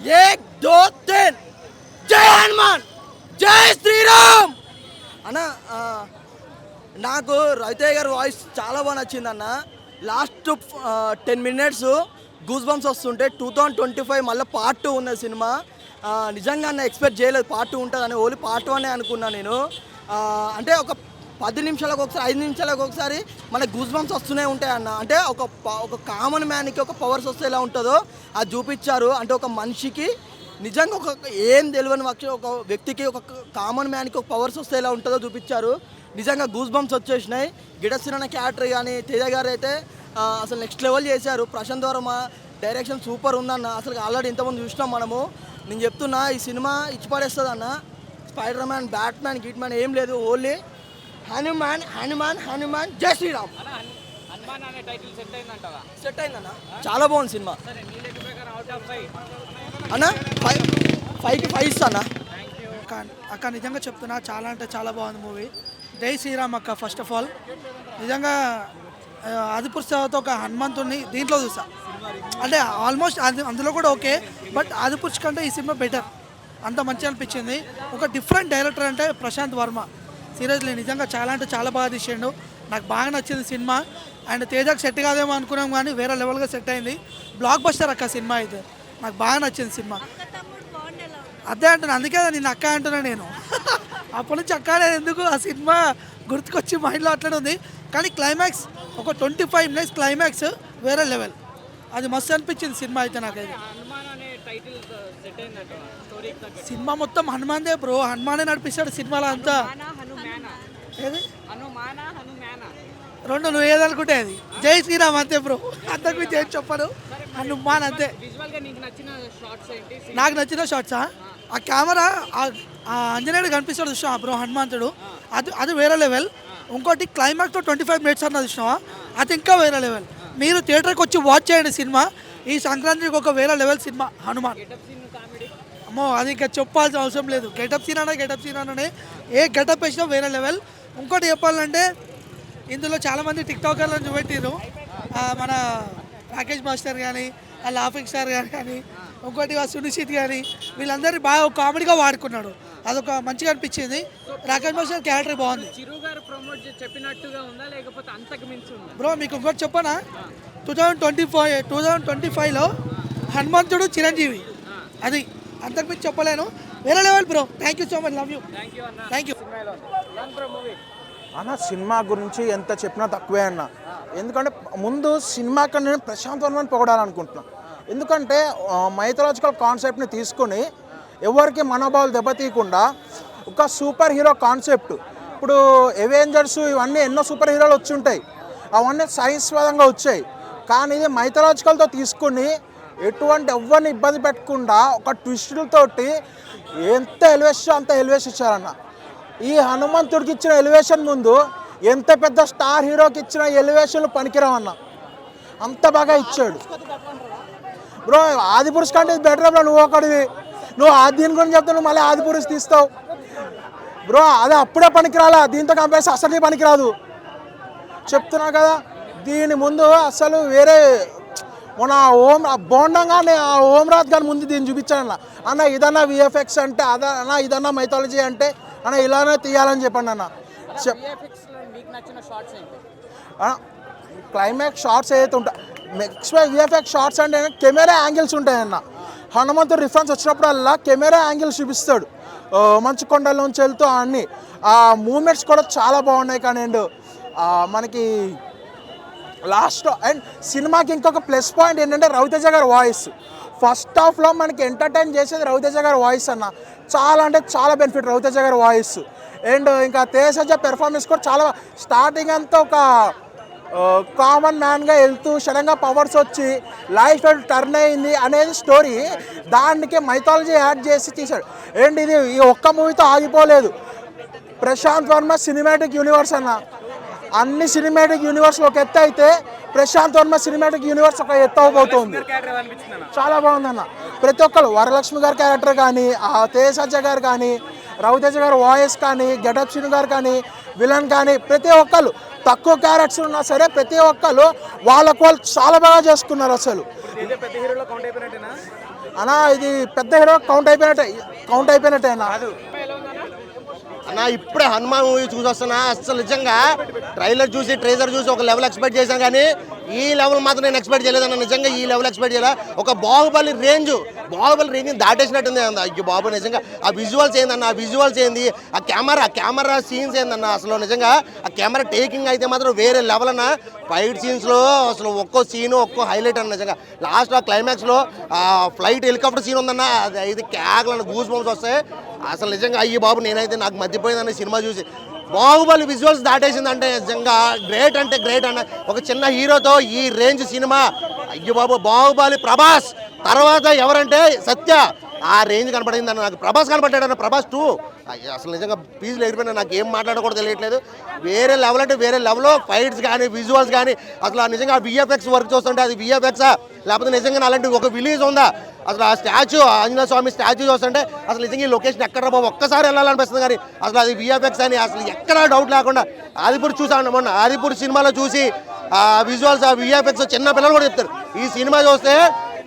एक दो तीन జై హనుమాన్ జై శ్రీరామ్ అన్న. నాకు రవితేజ గారి వాయిస్ చాలా బాగా నచ్చింది అన్న. లాస్ట్ 10 minutes గూస్ బంప్స్ వస్తుంటే 2025 మళ్ళీ పార్ట్ 2 ఉన్న సినిమా. నిజంగా అన్న ఎక్స్పెక్ట్ చేయలేదు పార్ట్ 2 ఉంటుందని. ఓన్లీ పార్ట్ 1 అనుకున్నాను నేను. అంటే ఒక 10 నిమిషాలకు ఒకసారి 5 నిమిషాలకు ఒకసారి మన గూస్ బంప్స్ వస్తూనే ఉంటాయి అన్న. అంటే ఒక కామన్ మ్యాన్కి ఒక పవర్స్ వస్తే ఎలా ఉంటుందో అది చూపించారు. అంటే ఒక మనిషికి నిజంగా ఏం తెలియని ఒక వ్యక్తికి ఒక కామన్ మ్యాన్కి ఒక పవర్స్ వస్తే ఎలా ఉంటుందో చూపించారు. నిజంగా గూస్ బంప్స్ వచ్చేసినాయి. గిడసిన క్యారెక్టర్ కానీ తేజ గారు అయితే అసలు నెక్స్ట్ లెవెల్ చేశారు. ప్రశాంత్ వర్మ డైరెక్షన్ సూపర్ ఉందన్న. అసలు ఆల్రెడీ ఇంతమంది చూసినాం మనము. నేను చెప్తున్నా ఈ సినిమా ఇచ్చి పడేస్తుంది అన్న. స్పైడర్ మ్యాన్, బ్యాట్మ్యాన్, గిట్మ్యాన్ ఏం లేదు. ఓన్లీ హనుమాన్ హనుమాన్ హనుమాన్ జై శ్రీరామ్. సెట్ అయిందన్న. చాలా బాగుంది సినిమా అన్న. 5కి 5 ఇస్తా అన్న. అక్క నిజంగా చెప్తున్నా, చాలా అంటే చాలా బాగుంది మూవీ. జై శ్రీరామ్ అక్క. ఫస్ట్ ఆఫ్ ఆల్ నిజంగా ఆదిపురుషుతో ఒక హనుమంతుడిని దీంట్లో చూసా. అంటే ఆల్మోస్ట్ అందులో కూడా ఓకే, బట్ ఆదిపురుషు కంటే ఈ సినిమా బెటర్. అంత మంచిగా అనిపించింది. ఒక డిఫరెంట్ డైరెక్టర్ అంటే ప్రశాంత్ వర్మ. సీరియస్లీ నిజంగా చాలా అంటే చాలా బాగా తీసిండు. నాకు బాగా నచ్చింది సినిమా. అండ్ తేజకు సెట్ కాదేమో అనుకున్నాం కానీ వేరే లెవెల్గా సెట్ అయింది. బ్లాక్ బస్టర్ అక్క సినిమా అయితే. నాకు బాగా నచ్చింది సినిమా. అదే అంటున్నా, అందుకే నేను అక్క అంటున్నా నేను. అప్పటి నుంచి అక్క ఎందుకు ఆ సినిమా గుర్తుకొచ్చి మైండ్లో అట్లనే ఉంది. కానీ క్లైమాక్స్ ఒక 25 minutes క్లైమాక్స్ వేరే లెవెల్. అది మస్తు అనిపించింది సినిమా అయితే నాకైతే. సినిమా మొత్తం హనుమాన్దే బ్రో. హనుమానే నడిపిస్తాడు సినిమాలో అంతా. ఏది రెండు నువ్వు ఏదనుకుంటే అది. జై శ్రీరామ్ అంతే బ్రో. అంతకు మించి ఏం చెప్పను. హనుమాన్ అంతే. నాకు నచ్చిన షార్ట్సా ఆ కెమెరా ఆంజనేయుడు కనిపిస్తాడు చూసినా బ్రో హనుమంతుడు. అది వేరే లెవెల్. ఇంకోటి క్లైమాక్స్తో 25 minutes అన్నది చూసినావా, అది ఇంకా వేరే లెవెల్. మీరు థియేటర్కి వచ్చి వాచ్ చేయండి సినిమా. ఈ సంక్రాంతికి ఒక వేరే లెవెల్ సినిమా హనుమాన్. అమ్మో అది ఇంకా చెప్పాల్సిన అవసరం లేదు. గెటప్ సీన్ అనే ఏ గెటప్ వేసినా వేరే లెవెల్. ఇంకోటి చెప్పాలంటే ఇందులో చాలామంది టిక్టాకర్లను చూపెట్టారు. మన రాకేష్ మాస్టర్ కానీ, ఆ లాఫింగ్ స్టార్ కానీ, ఇంకోటి సునిశ్చిత్ కానీ, వీళ్ళందరినీ బాగా కామెడీగా వాడుకున్నాడు. అదొక మంచిగా అనిపించింది. రాకేష్ మాస్టర్ క్యారెక్టర్ బాగుంది బ్రో. మీకు ఇంకోటి చెప్పనా, 2025లో హనుమంతుడు చిరంజీవి. అది అంతకుమించి చెప్పలేను. వేరే level bro. Thank you so much. Love you. Thank you అన్న. సినిమా గురించి ఎంత చెప్పినా తక్కువే అన్న. ఎందుకంటే ముందు సినిమా కన్నా నేను ప్రశాంత్ వర్మని పొగడాలనుకుంటున్నాను. ఎందుకంటే మైథలాజికల్ కాన్సెప్ట్ని తీసుకొని ఎవరికి మనోభావాలు దెబ్బతీయకుండా ఒక సూపర్ హీరో కాన్సెప్ట్. ఇప్పుడు అవెంజర్స్ ఇవన్నీ ఎన్నో సూపర్ హీరోలు వచ్చి ఉంటాయి, అవన్నీ సైన్స్వాదంగా వచ్చాయి. కానీ ఇది మైథలాజికల్తో తీసుకుని ఎటువంటి ఎవరిని ఇబ్బంది పెట్టకుండా ఒక ట్విస్టులతోటి ఎంత ఎలివేషన్ అంత ఎలివేషన్ ఇచ్చారన్న. ఈ హనుమంతుడికి ఇచ్చిన ఎలివేషన్ ముందు ఎంత పెద్ద స్టార్ హీరోకి ఇచ్చిన ఎలివేషన్లు పనికిరావన్న. అంత బాగా ఇచ్చాడు బ్రో. ఆదిపురుష్ కంటే ఇది బెటర్ బ్రో. నువ్వు ఒకటివి, నువ్వు దీని గురించి చెప్తావు, నువ్వు మళ్ళీ ఆదిపురుష్ తీస్తావు బ్రో. అది అప్పుడే పనికిరాలా, దీంతో కంపేర్ అసలు పనికిరాదు. చెప్తున్నా కదా, దీని ముందు అసలు వేరే మన బోండంగానే ఆ ఓంరాజ్ గారి ముందు దీన్ని చూపించాను అన్న. ఇదన్నా విఎఫ్ఎక్స్ అంటే అన్న, ఇదన్నా మైథాలజీ అంటే అన్న ఇలానే తీయాలని చెప్పండి అన్న. క్లైమాక్స్ షార్ట్స్ ఏదైతే ఉంటాయి, నెక్స్ట్ విఎఫ్ఎక్స్ షార్ట్స్ అంటే కెమెరా యాంగిల్స్ ఉంటాయన్న. హనుమంతుడు రిఫరెన్స్ వచ్చినప్పుడల్లా కెమెరా యాంగిల్స్ చూపిస్తాడు. మంచు కొండలోంచి వెళ్తూ అన్నీ ఆ మూమెంట్స్ కూడా చాలా బాగున్నాయి. కానీ అండ్ మనకి లాస్ట్ అండ్ సినిమాకి ఇంకొక ప్లస్ పాయింట్ ఏంటంటే రవితేజ గారి వాయిస్. ఫస్ట్ హాఫ్లో మనకి ఎంటర్టైన్ చేసేది రవితేజ గారి వాయిస్ అన్న. చాలా అంటే చాలా బెనిఫిట్ రవితేజ గారి వాయిస్. అండ్ ఇంకా తేజ పెర్ఫార్మెన్స్ కూడా చాలా. స్టార్టింగ్ అంతా ఒక కామన్ మ్యాన్గా వెళ్తూ సడన్గా పవర్స్ వచ్చి లైఫ్ టర్న్ అయింది అనేది స్టోరీ. దానికి మైథాలజీ యాడ్ చేసి తీశాడు. అండ్ ఇది ఈ ఒక్క మూవీతో ఆగిపోలేదు. ప్రశాంత్ వర్మ సినిమాటిక్ యూనివర్స్ అన్న. అన్ని సినిమాటిక్ యూనివర్స్ ఒక ఎత్తు అయితే ప్రశాంత్ వర్మ సినిమాటిక్ యూనివర్స్ ఒక ఎత్తు అవబోతుంది. చాలా బాగుందన్న. ప్రతి ఒక్కరు వరలక్ష్మి గారి క్యారెక్టర్ కానీ, తేజ గారు కానీ, రవితేజ గారి వాయిస్ కానీ, గెటప్ సీన్ గారు కానీ, విలన్ కానీ, ప్రతి ఒక్కరు తక్కువ క్యారెక్టర్స్ ఉన్నా సరే ప్రతి ఒక్కరు వాళ్ళకు వాళ్ళు చాలా బాగా చేసుకున్నారు. అసలు అన్నా ఇది పెద్ద హీరో కౌంట్ అయిపోయినట్టే అన్న. అన్న ఇప్పుడే హనుమాన్ మూవీ చూసి వస్తున్నా. అసలు నిజంగా ట్రైలర్ చూసి ట్రేజర్ చూసి ఒక లెవెల్ ఎక్స్పెక్ట్ చేశాను, కానీ ఈ లెవెల్ మాత్రం నేను ఎక్స్పెక్ట్ చేయలేదన్న. నిజంగా ఈ లెవెల్ ఎక్స్పెక్ట్ చేయలే. ఒక బాహుబలి రేంజ్ దాటేసినట్టుంది అయ్యో బాబు. నిజంగా ఆ విజువల్స్ ఏందన్న, ఆ విజువల్స్ ఏంది, ఆ కెమెరా సీన్స్ ఏందన్న. అసలు నిజంగా ఆ కెమెరా టేకింగ్ అయితే మాత్రం వేరే లెవెల్ అన్న. ఫైట్ సీన్స్లో అసలు ఒక్కో సీను ఒక్కో హైలైట్ అన్న. నిజంగా లాస్ట్ ఆ క్లైమాక్స్లో ఆ ఫ్లైట్ హెలికాప్టర్ సీన్ ఉందన్న, అది అయితే క్యాగ్లను గూస్ బంప్స్ వస్తాయి. అసలు నిజంగా అయ్యి బాబు నేనైతే నాకు మధ్యపోయిందన్న సినిమా చూసి. బాహుబలి విజువల్స్ దాటేసిందంటే నిజంగా గ్రేట్ అంటే గ్రేట్ అన్న. ఒక చిన్న హీరోతో ఈ రేంజ్ సినిమా అయ్యో బాబు. బాహుబలి ప్రభాస్ తర్వాత ఎవరంటే సత్య, ఆ రేంజ్ కనపడింది అన్న. నాకు ప్రభాస్ కనపడ్డాడన్న. ప్రభాస్ 2 అసలు నిజంగా పీజులు ఎగిరిపోయినా, నాకు ఏం మాట్లాడకూడదు తెలియట్లేదు. వేరే లెవెల్ అంటే వేరే లెవెల్లో ఫైట్స్ కానీ విజువల్స్ కానీ అసలు నిజంగా విఎఫ్ఎక్స్ వర్క్ చూస్తుంటే అది విఎఫ్ఎక్సా లేకపోతే నిజంగా అలాంటి ఒక విలేజ్ ఉందా. అసలు ఆ స్టాచ్యూ, ఆంజనేయ స్వామి స్టాచ్యూ చూస్తుంటే అసలు నిజంగా ఈ లొకేషన్ ఎక్కడ బాబు ఒక్కసారి వెళ్ళాలనిపిస్తుంది, కానీ అసలు అది విఎఫ్ఎక్స్ అని అసలు ఎక్కడ డౌట్ లేకుండా. ఆదిపూర్ చూసాను మొన్న, ఆదిపూర్ సినిమాలో చూసి ఆ విజువల్స్ ఆ విఎఫ్ఎక్స్ చిన్న పిల్లలు కూడా చెప్తారు. ఈ సినిమా చూస్తే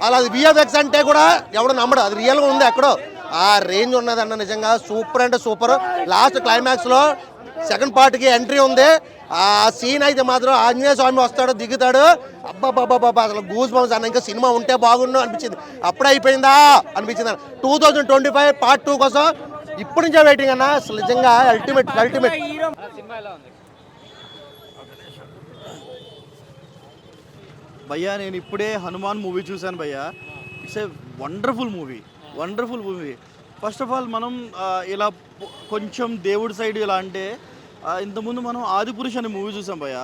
అలా అది విఎఫ్ఎక్స్ అంటే కూడా ఎవడు నమ్మడు, అది రియల్గా ఉంది ఎక్కడో. ఆ రేంజ్ ఉన్నదన్న. నిజంగా సూపర్ అంటే సూపర్. లాస్ట్ క్లైమాక్స్లో సెకండ్ పార్ట్కి ఎంట్రీ ఉంది. ఆ సీన్ అయితే మాత్రం ఆంజనేయ స్వామి వస్తాడు, దిగుతాడు. అబ్బాబ్బాబ్బా అసలు గూస్ బంప్స్ అన్న. ఇంకా సినిమా ఉంటే బాగుండు అనిపించింది. అప్పుడే అయిపోయిందా అనిపించింది అన్న. 2025 పార్ట్ 2 కోసం ఇప్పటి నుంచే వెయిటింగ్ అన్న. అసలు నిజంగా అల్టిమేట్. భయ్యా నేను ఇప్పుడే హనుమాన్ మూవీ చూశాను భయ్యా. It's a wonderful movie. First of all మనం ఇలా కొంచెం దేవుడి సైడ్ ఇలా అంటే ఇంతకుముందు మనం ఆదిపురుష్ అనే మూవీ చూసాం భయ్యా.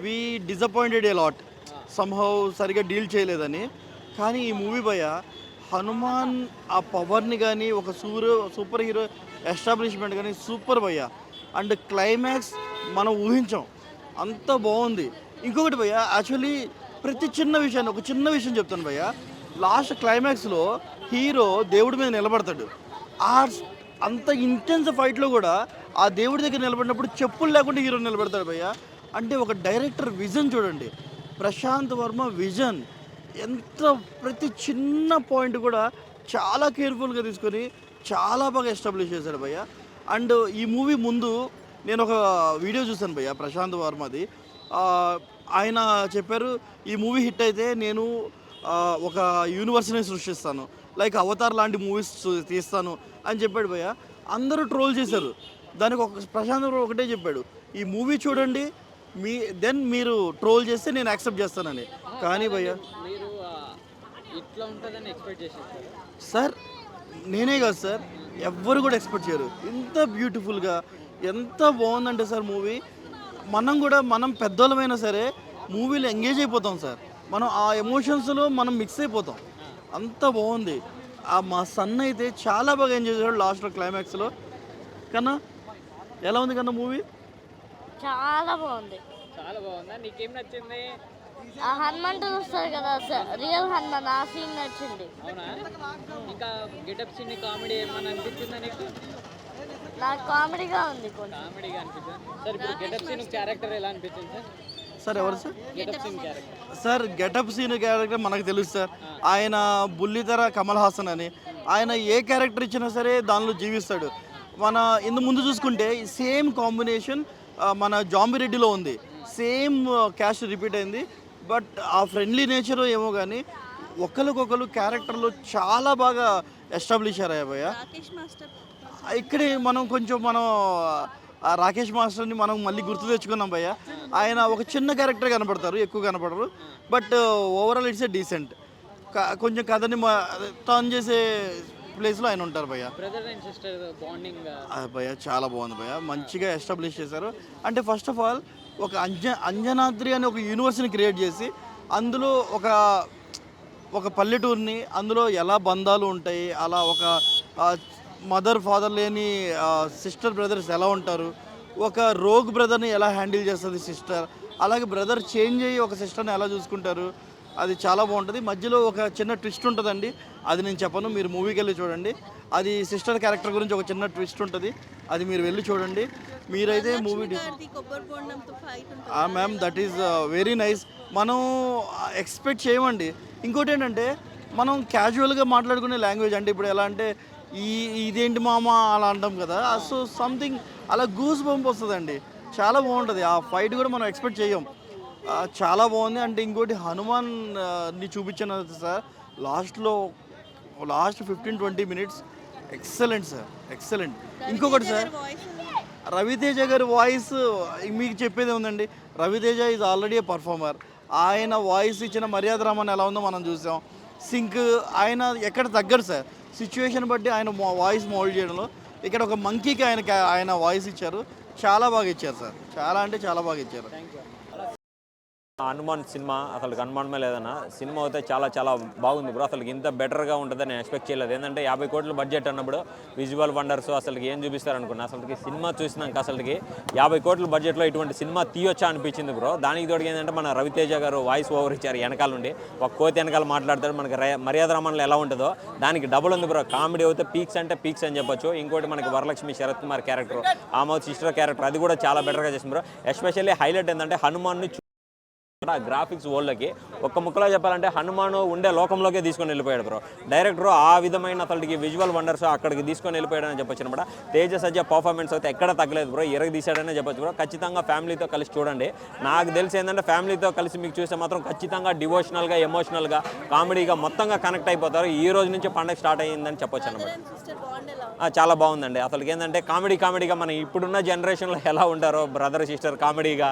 We disappointed a lot, somehow సరిగా డీల్ చేయలేదని. కానీ ఈ మూవీ భయ్యా హనుమాన్ ఆ పవర్ని కానీ ఒక సూపర్ హీరో ఎస్టాబ్లిష్మెంట్ కానీ సూపర్ భయ్యా. అండ్ క్లైమాక్స్ మనం ఊహించాం, అంత బాగుంది. ఇంకొకటి భయ్యా, యాక్చువల్లీ ప్రతి ఒక చిన్న విషయం చెప్తాను భయ్యా. లాస్ట్ క్లైమాక్స్లో హీరో దేవుడి మీద నిలబడతాడు. అంత ఇంటెన్స్ ఫైట్లో కూడా ఆ దేవుడి దగ్గర నిలబడినప్పుడు చెప్పులు లేకుండా హీరో నిలబడతాడు భయ్యా. అంటే ఒక డైరెక్టర్ విజన్ చూడండి, ప్రశాంత్ వర్మ విజన్ ఎంత, ప్రతి చిన్న పాయింట్ కూడా చాలా కేర్ఫుల్గా తీసుకొని చాలా బాగా ఎస్టాబ్లిష్ చేశాడు భయ్యా. అండ్ ఈ మూవీ ముందు నేను ఒక వీడియో చూశాను భయ్యా ప్రశాంత్ వర్మది. ఆయన చెప్పారు ఈ మూవీ హిట్ అయితే నేను ఒక యూనివర్స్ని సృష్టిస్తాను, లైక్ అవతార్ లాంటి మూవీస్ తీస్తాను అని చెప్పాడు భయ్యా. అందరూ ట్రోల్ చేశారు. దానికి ప్రశాంత్ ఒకటే చెప్పాడు, ఈ మూవీ చూడండి మీరు ట్రోల్ చేస్తే నేను యాక్సెప్ట్ చేస్తానని. కానీ భయ్యా సార్ నేనే కాదు సార్, ఎవ్వరు కూడా ఎక్స్పెక్ట్ చేయరు. ఇంత బ్యూటిఫుల్గా ఎంత బాగుందంటే సార్ మూవీ. మనం పెద్దోళ్ళమైనా సరే మూవీలో ఎంగేజ్ అయిపోతాం సార్. మనం ఆ ఎమోషన్స్లో మనం మిక్స్ అయిపోతాం, అంత బాగుంది. మా సన్ అయితే చాలా బాగా ఎంజాయ్ చేశాడు లాస్ట్లో క్లైమాక్స్లో. కన్నా ఎలా ఉంది కన్నా మూవీ? చాలా బాగుంది. నీకేం నచ్చింది? ఆ హనుమంతుడు వస్తారు కదా సార్, రియల్ హనుమాన్, ఆ సీన్ నచ్చింది. అవునా? ఇంకా గెటప్ సీన్ కామెడీ ఏమన్నా అనిపించిందా నీకు? నాకు కామెడీగా ఉంది, కొంచెం కామెడీగా అనిపించింది. సార్ ఇప్పుడు గెటప్ సీన్ క్యారెక్టర్ ఎలా అనిపించింది సార్? సార్ ఎవరు sir? Getup scene character sir getup scene character మనకు తెలుసు సార్. ఆయన బుల్లితెర కమల్ హాసన్ అని, ఆయన ఏ క్యారెక్టర్ ఇచ్చినా సరే దానిలో జీవిస్తాడు. ఇందు ముందు చూసుకుంటే సేమ్ కాంబినేషన్ మన జాంబిరెడ్డిలో ఉంది, సేమ్ క్యాస్ట్ రిపీట్ అయింది. బట్ ఆ ఫ్రెండ్లీ నేచర్ ఏమో కానీ ఒకరికొకరు క్యారెక్టర్లో చాలా బాగా ఎస్టాబ్లిష్ అయ్యాయి భయ్య. ఇక్కడే మనం రాకేష్ మాస్టర్ని మనం మళ్ళీ గుర్తు తెచ్చుకున్నాం భయ్య. ఆయన ఒక చిన్న క్యారెక్టర్ కనపడతారు, ఎక్కువ కనపడరు. But overall it's a decent. కొంచెం కథని టర్న్ చేసే ప్లేస్లో ఆయన ఉంటారు భయ్య. బ్రదర్ అండ్ సిస్టర్ బాండింగ్ భయ్య చాలా బాగుంది భయ్య, మంచిగా ఎస్టాబ్లిష్ చేశారు. అంటే ఫస్ట్ ఆఫ్ ఆల్ ఒక అంజనాద్రి అనే ఒక యూనివర్స్ని క్రియేట్ చేసి అందులో ఒక పల్లెటూరిని, అందులో ఎలా బంధాలు ఉంటాయి, అలా ఒక మదర్ ఫాదర్ లేని సిస్టర్ బ్రదర్స్ ఎలా ఉంటారు, ఒక రోగ్ బ్రదర్ని ఎలా హ్యాండిల్ చేస్తుంది సిస్టర్, అలాగే బ్రదర్ చేంజ్ అయ్యి ఒక సిస్టర్ని ఎలా చూసుకుంటారు, అది చాలా బాగుంటుంది. మధ్యలో ఒక చిన్న ట్విస్ట్ ఉంటుందండి, అది నేను చెప్పను, మీరు మూవీకి వెళ్ళి చూడండి. అది సిస్టర్ క్యారెక్టర్ గురించి ఒక చిన్న ట్విస్ట్ ఉంటుంది, అది మీరు వెళ్ళి చూడండి. మీరైతే movie ma'am that is very nice. మనం ఎక్స్పెక్ట్ చేయమండి. ఇంకోటి ఏంటంటే మనం క్యాజువల్గా మాట్లాడుకునే లాంగ్వేజ్. అంటే ఇప్పుడు ఎలా అంటే ఇదేంటి మామ అలా అంటాం కదా, సో సంథింగ్ అలా గూస్ బంప్ వస్తుందండి. చాలా బాగుంటుంది. ఆ ఫైట్ కూడా మనం ఎక్స్పెక్ట్ చేయం. చాలా బాగుంది. అంటే ఇంకోటి హనుమాన్ని చూపించిన sir last 15-20 minutes excellent sir, excellent. ఇంకొకటి సార్, రవితేజ గారి వాయిస్ మీకు చెప్పేది ఉందండి. Raviteja is already a performer. ఆయన వాయిస్ ఇచ్చిన మర్యాద రామన్ ఎలా ఉందో మనం చూసాం. సింక్ ఆయన ఎక్కడ తగ్గడు సార్. సిచ్యువేషన్ బట్టి ఆయన వాయిస్ మోల్డ్ చేయడంలో ఇక్కడ ఒక మంకీకి ఆయన వాయిస్ ఇచ్చారు. చాలా బాగా ఇచ్చారు సార్. చాలా అంటే చాలా బాగా ఇచ్చారు. హనుమాన్ సినిమా అసలు అనుమానమే లేదన్న. సినిమా అయితే చాలా చాలా బాగుంది బ్రో. అసలు ఇంత బెటర్గా ఉంటుందని నేను ఎక్స్పెక్ట్ చేయలేదు. ఏంటంటే 50 కోట్ల బడ్జెట్ అన్నప్పుడు విజువల్ వండర్స్ అసలుకి ఏం చూపిస్తారు అనుకున్నా. అసలుకి సినిమా చూసినాక అసలుకి 50 కోట్ల బడ్జెట్లో ఇటువంటి సినిమా తీయొచ్చా అనిపించింది బ్రో. దానికి తోడు ఏంటంటే మన రవితేజ గారు వాయిస్ ఓవర్ ఇచ్చారు వెనకాల నుండి. ఒక కోతి వెనకాల మాట్లాడతాడు. మనకి మర్యాద రామన్లో ఎలా ఉంటుందో దానికి డబుల్ ఉంది బ్రో. కామెడీ అయితే పీక్స్ అంటే పీక్స్ అని చెప్పొచ్చు. ఇంకోటి మనకి Varalakshmi Sarath Kumar character, Amod sister character, అది కూడా చాలా బెటర్గా చేసింది బ్రో. ఎస్పెషల్లీ హైలైట్ ఏంటంటే హనుమాన్ని గ్రాఫిక్స్ వరల్డ్కి ఒక్క ముక్కలో చెప్పాలంటే హనుమాను ఉండే లోకంలోకే తీసుకొని వెళ్ళిపోయాడు బ్రో డైరెక్టర్. ఆ విధమైన అసలుకి విజువల్ వండర్స్ అక్కడికి తీసుకొని వెళ్ళిపోయాడని చెప్పొచ్చు అనమాట. తేజ సజ్జ పర్ఫార్మెన్స్ అయితే ఎక్కడ తగ్గలేదు బ్రో. తీసాడనే చెప్పొచ్చు బ్రో. ఖచ్చితంగా ఫ్యామిలీతో కలిసి చూడండి. నాకు తెలిసి ఏంటంటే ఫ్యామిలీతో కలిసి మీకు చూస్తే మాత్రం ఖచ్చితంగా డివోషనల్గా, ఎమోషనల్గా, కామెడీగా మొత్తంగా కనెక్ట్ అయిపోతారు. ఈ రోజు నుంచి పండగ స్టార్ట్ అయ్యిందని చెప్పొచ్చు అనమాట. చాలా బాగుందండి. అసలు ఏంటంటే కామెడీగా మన ఇప్పుడున్న జనరేషన్లో ఎలా ఉంటారో బ్రదర్ సిస్టర్ కామెడీగా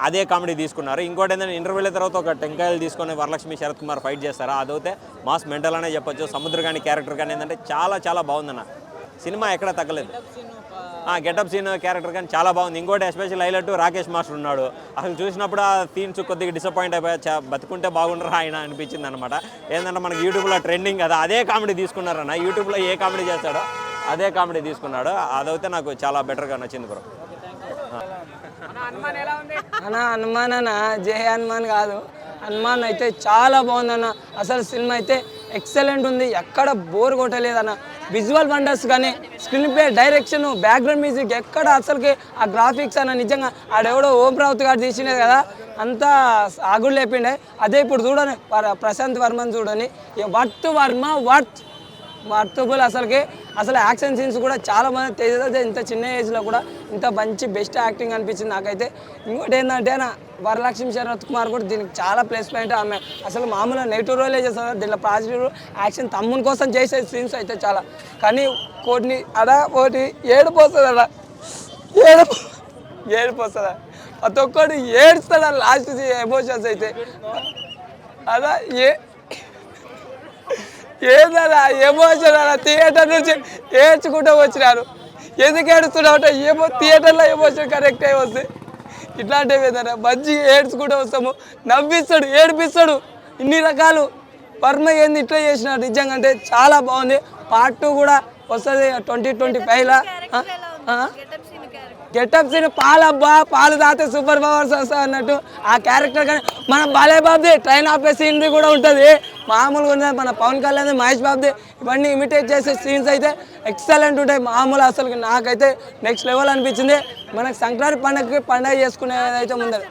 అదే కామెడీ తీసుకున్నారు. ఇంకోటి ఏంటంటే ఇంటర్వ్యూల తర్వాత ఒక టెంకాయలు తీసుకొని వరలక్ష్మి శరత్ కుమార్ ఫైట్ చేస్తారా, అదైతే మాస్ మెంటల్ అనే చెప్పొచ్చు. సముద్ర కానీ క్యారెక్టర్ కానీ ఏంటంటే చాలా చాలా బాగుందన్న. సినిమా ఎక్కడ తగ్గలేదు. గెటప్ సీన్ క్యారెక్టర్ కానీ చాలా బాగుంది. ఇంకోటి ఎస్పెషల్ హైలైట్ రాకేష్ మాస్టర్ ఉన్నాడు. అసలు చూసినప్పుడు ఆ సీన్స్ కొద్దిగా డిసప్పాయింట్ అయిపోయా. బతుకుంటే బాగుండరా ఆయన అనిపించింది అనమాట. ఏంటంటే మనకి యూట్యూబ్లో ట్రెండింగ్ కదా, అదే కామెడీ తీసుకున్నారన్న. యూట్యూబ్లో ఏ కామెడీ చేస్తాడో అదే కామెడీ తీసుకున్నాడు. అదైతే నాకు చాలా బెటర్గా నచ్చింది బ్రో. హనుమాన్ అన్న జై హనుమాన్ కాదు, హనుమాన్ అయితే చాలా బాగుందన్న. అసలు సినిమా అయితే ఎక్సలెంట్ ఉంది. ఎక్కడ బోర్ కొట్టలేదన్న. విజువల్ వండర్స్ కానీ, screen play, direction, background music ఎక్కడ అసలుకి ఆ గ్రాఫిక్స్ అన్న నిజంగా ఆడెవడో ఓం రావుత్ గారు తీసినది కదా, అంతా ఆగుడు లేపిండే. అదే ఇప్పుడు చూడండి ప్రశాంత్ వర్మని చూడండి, వర్తబుల్ అసలు యాక్షన్ సీన్స్ కూడా చాలా మంది తేజ ఇంత చిన్న ఏజ్లో కూడా ఇంత మంచి బెస్ట్ యాక్టింగ్ అనిపించింది నాకైతే. ఇంకోటి ఏంటంటే వరలక్ష్మి శరత్ కుమార్ కూడా దీనికి చాలా ప్లస్ పాయింట్. ఆమె అసలు మామూలుగా నెగిటివ్ రోలే చేస్తారు, దీంట్లో పాజిటివ్ యాక్షన్ తమ్ముని కోసం చేసే సీన్స్ అయితే చాలా. కానీ కోటిని ఒకటి ఏడుపు వస్తుంది ఏడుపు వస్తుందా, ప్రతి ఒక్కటి ఏడుస్తాడా లాస్ట్ ఎమోషన్స్ అయితే. అదా ఏదన్నా ఎమోషన్ అలా థియేటర్ నుంచి ఏడ్చుకుంటూ వచ్చినారు. ఎందుకు ఏడుస్తున్నావు అంటే థియేటర్లో ఎమోషన్ కరెక్ట్ అయి వస్తే ఇట్లాంటివి ఏదైనా మంచిగా ఏడ్చుకుంటూ వస్తాము. నవ్విస్తాడు, ఏడిపిస్తాడు, ఇన్ని రకాలు. వర్మ ఏంది ఇట్లా చేసినాడు నిజంగా అంటే చాలా బాగుంది. పార్ట్ 2 కూడా వస్తుంది 2025లో. గెటప్ సీన్ పాలు తాతే సూపర్ పవర్స్ వస్తాయి అన్నట్టు ఆ క్యారెక్టర్. కానీ మన బాలయ్య బాబుది ట్రైన్ ఆపే సీనరీ కూడా ఉంటుంది, మామూలుగా ఉంటుంది. మన పవన్ కళ్యాణ్, మహేష్ బాబుది ఇవన్నీ ఇమిటేట్ చేసే సీన్స్ అయితే ఎక్సలెంట్ ఉంటాయి. మామూలు అసలు నాకైతే నెక్స్ట్ లెవెల్ అనిపించింది. మనకు సంక్రాంతి పండుగ చేసుకునేది అయితే ముందర